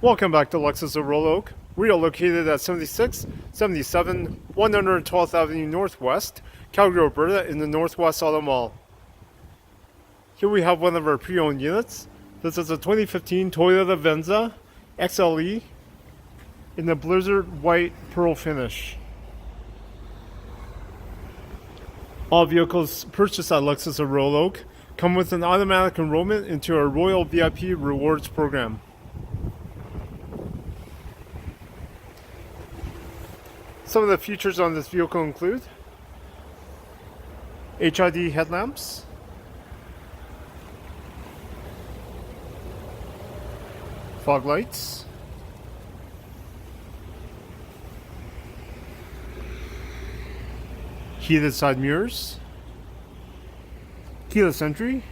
Welcome back to Lexus of Royal Oak. We are located at 7677 112th Avenue Northwest, Calgary, Alberta, in the Northwest Auto Mall. Here we have one of our pre-owned units. This is a 2015 Toyota Venza XLE in the Blizzard White Pearl finish. All vehicles purchased at Lexus of Royal Oak come with an automatic enrollment into our Royal VIP Rewards program. Some of the features on this vehicle include HID headlamps, fog lights, heated side mirrors, keyless entry,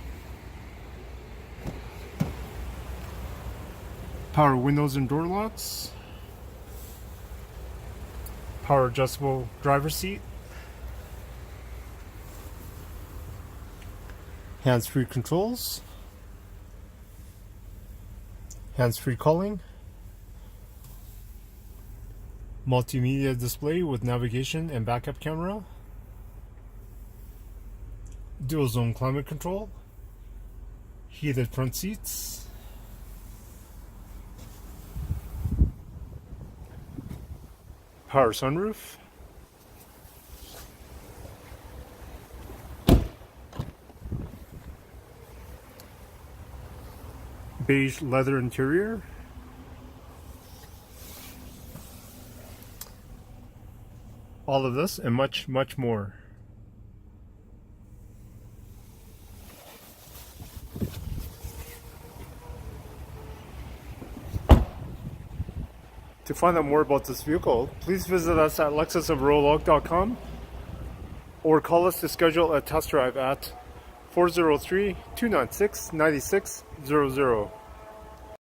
power windows and door locks, power adjustable driver's seat, hands-free controls, hands-free calling, multimedia display with navigation and backup camera, dual zone climate control, heated front seats, power sunroof, beige leather interior, all of this and much, much more. To find out more about this vehicle, please visit us at lexusofroyaloak.com or call us to schedule a test drive at 403-296-9600.